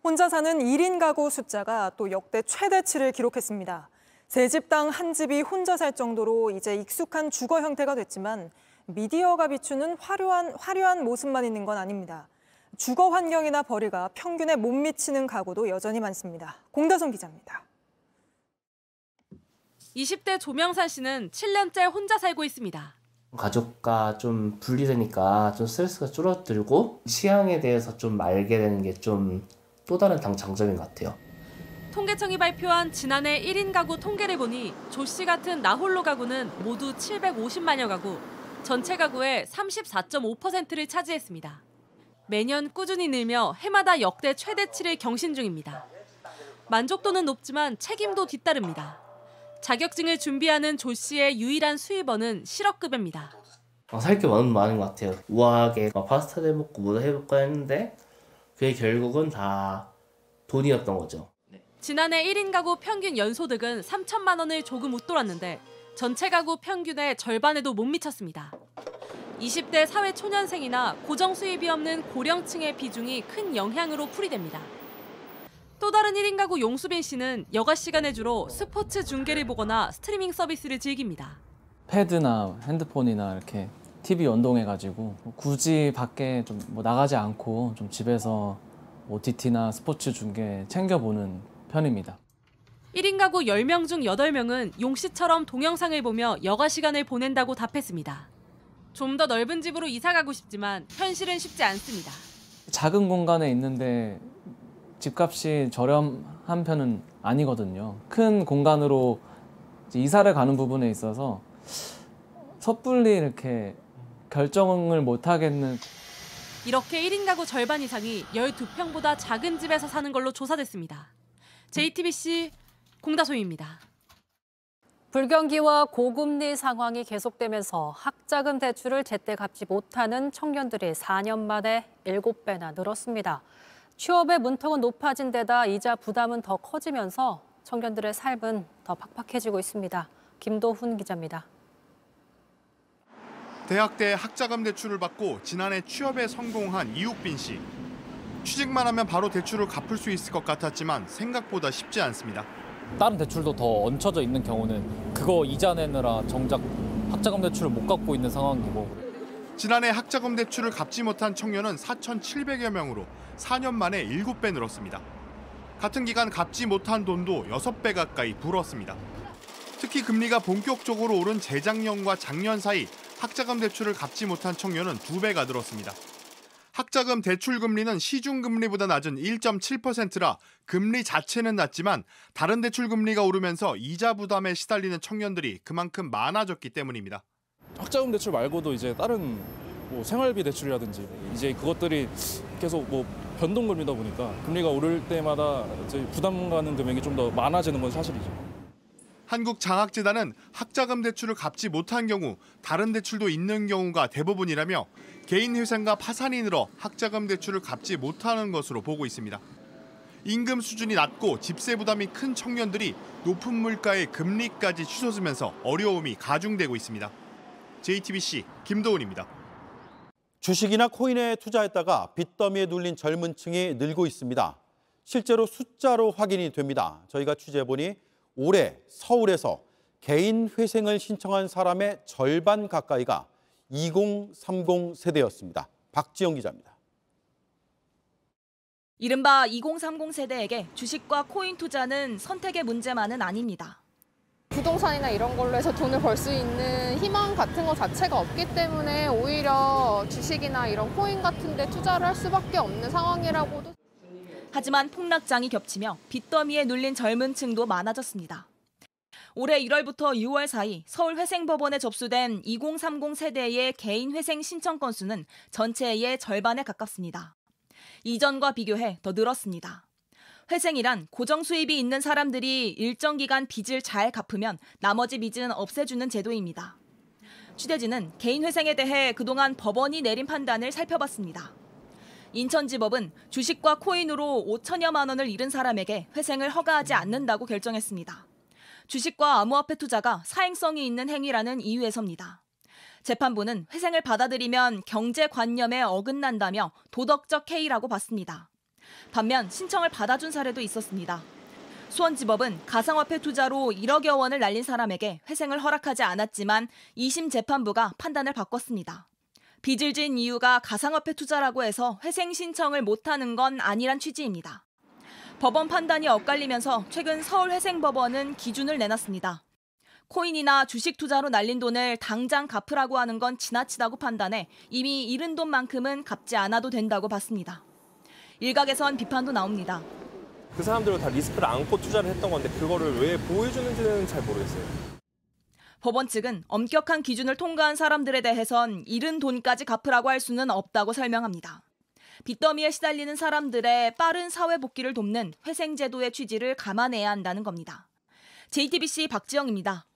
혼자 사는 1인 가구 숫자가 또 역대 최대치를 기록했습니다. 세 집당 한 집이 혼자 살 정도로 이제 익숙한 주거 형태가 됐지만 미디어가 비추는 화려한 모습만 있는 건 아닙니다. 주거 환경이나 벌이가 평균에 못 미치는 가구도 여전히 많습니다. 공다솜 기자입니다. 20대 조명산 씨는 7년째 혼자 살고 있습니다. 가족과 좀 분리되니까 좀 스트레스가 줄어들고 취향에 대해서 좀 알게 되는 게 좀 또 다른 장점인 것 같아요. 통계청이 발표한 지난해 1인 가구 통계를 보니 조 씨 같은 나홀로 가구는 모두 750만여 가구, 전체 가구의 34.5%를 차지했습니다. 매년 꾸준히 늘며 해마다 역대 최대치를 경신 중입니다. 만족도는 높지만 책임도 뒤따릅니다. 자격증을 준비하는 조 씨의 유일한 수입원은 실업급여입니다. 살 게 많은 것 같아요. 우아하게 파스타도 해먹고 뭐도 해볼까 했는데 그게 결국은 다 돈이었던 거죠. 지난해 1인 가구 평균 연소득은 3천만 원을 조금 웃돌았는데 전체 가구 평균의 절반에도 못 미쳤습니다. 20대 사회초년생이나 고정 수입이 없는 고령층의 비중이 큰 영향으로 풀이됩니다. 또 다른 1인 가구 용수빈 씨는 여가 시간에 주로 스포츠 중계를 보거나 스트리밍 서비스를 즐깁니다. 패드나 핸드폰이나 이렇게 TV 연동해가지고 굳이 밖에 좀 나가지 않고 좀 집에서 OTT나 스포츠 중계 챙겨보는 편입니다. 1인 가구 10명 중 8명은 용 씨처럼 동영상을 보며 여가 시간을 보낸다고 답했습니다. 좀 더 넓은 집으로 이사 가고 싶지만 현실은 쉽지 않습니다. 작은 공간에 있는데 집값이 저렴한 편은 아니거든요. 큰 공간으로 이사를 가는 부분에 있어서 섣불리 이렇게 결정을 못 하겠는. 이렇게 1인 가구 절반 이상이 12평보다 작은 집에서 사는 걸로 조사됐습니다. JTBC 공다솜입니다. 불경기와 고금리 상황이 계속되면서 학자금 대출을 제때 갚지 못하는 청년들이 4년 만에 7배나 늘었습니다. 취업의 문턱은 높아진 데다 이자 부담은 더 커지면서 청년들의 삶은 더 팍팍해지고 있습니다. 김도훈 기자입니다. 대학때 학자금 대출을 받고 지난해 취업에 성공한 이욱빈 씨. 취직만 하면 바로 대출을 갚을 수 있을 것 같았지만 생각보다 쉽지 않습니다. 다른 대출도 더 얹혀져 있는 경우는 그거 이자 내느라 정작 학자금 대출을 못 갚고 있는 상황이고. 지난해 학자금 대출을 갚지 못한 청년은 4,700여 명으로 4년 만에 7배 늘었습니다. 같은 기간 갚지 못한 돈도 6배 가까이 불었습니다. 특히 금리가 본격적으로 오른 재작년과 작년 사이 학자금 대출을 갚지 못한 청년은 2배가 늘었습니다. 학자금 대출 금리는 시중금리보다 낮은 1.7%라 금리 자체는 낮지만 다른 대출 금리가 오르면서 이자 부담에 시달리는 청년들이 그만큼 많아졌기 때문입니다. 학자금 대출 말고도 이제 다른 생활비 대출이라든지 이제 그것들이 계속 변동금리다 보니까 금리가 오를 때마다 이제 부담 가는 금액이 좀 더 많아지는 건 사실이죠. 한국장학재단은 학자금 대출을 갚지 못한 경우 다른 대출도 있는 경우가 대부분이라며 개인회생과 파산이 늘어 학자금 대출을 갚지 못하는 것으로 보고 있습니다. 임금 수준이 낮고 집세 부담이 큰 청년들이 높은 물가의 금리까지 치솟으면서 어려움이 가중되고 있습니다. JTBC 김도훈입니다. 주식이나 코인에 투자했다가 빚더미에 눌린 젊은 층이 늘고 있습니다. 실제로 숫자로 확인이 됩니다. 저희가 취재해보니 올해 서울에서 개인 회생을 신청한 사람의 절반 가까이가 2030 세대였습니다. 박지영 기자입니다. 이른바 2030 세대에게 주식과 코인 투자는 선택의 문제만은 아닙니다. 부동산이나 이런 걸로 해서 돈을 벌 수 있는 희망 같은 것 자체가 없기 때문에 오히려 주식이나 이런 코인 같은 데 투자를 할 수밖에 없는 상황이라고도. 하지만 폭락장이 겹치며 빚더미에 눌린 젊은 층도 많아졌습니다. 올해 1월부터 6월 사이 서울회생법원에 접수된 2030 세대의 개인 회생 신청 건수는 전체의 절반에 가깝습니다. 이전과 비교해 더 늘었습니다. 회생이란 고정 수입이 있는 사람들이 일정 기간 빚을 잘 갚으면 나머지 빚은 없애주는 제도입니다. 취재진은 개인 회생에 대해 그동안 법원이 내린 판단을 살펴봤습니다. 인천지법은 주식과 코인으로 5천여만 원을 잃은 사람에게 회생을 허가하지 않는다고 결정했습니다. 주식과 암호화폐 투자가 사행성이 있는 행위라는 이유에서입니다. 재판부는 회생을 받아들이면 경제관념에 어긋난다며 도덕적 해이라고 봤습니다. 반면 신청을 받아준 사례도 있었습니다. 수원지법은 가상화폐 투자로 1억여 원을 날린 사람에게 회생을 허락하지 않았지만 2심 재판부가 판단을 바꿨습니다. 빚을 진 이유가 가상화폐 투자라고 해서 회생 신청을 못하는 건 아니란 취지입니다. 법원 판단이 엇갈리면서 최근 서울회생법원은 기준을 내놨습니다. 코인이나 주식 투자로 날린 돈을 당장 갚으라고 하는 건 지나치다고 판단해 이미 잃은 돈만큼은 갚지 않아도 된다고 봤습니다. 일각에선 비판도 나옵니다. 그 사람들은 다 리스크를 안고 투자를 했던 건데 그거를 왜 보호해주는지는 잘 모르겠어요. 법원 측은 엄격한 기준을 통과한 사람들에 대해선 잃은 돈까지 갚으라고 할 수는 없다고 설명합니다. 빚더미에 시달리는 사람들의 빠른 사회 복귀를 돕는 회생제도의 취지를 감안해야 한다는 겁니다. JTBC 박지영입니다.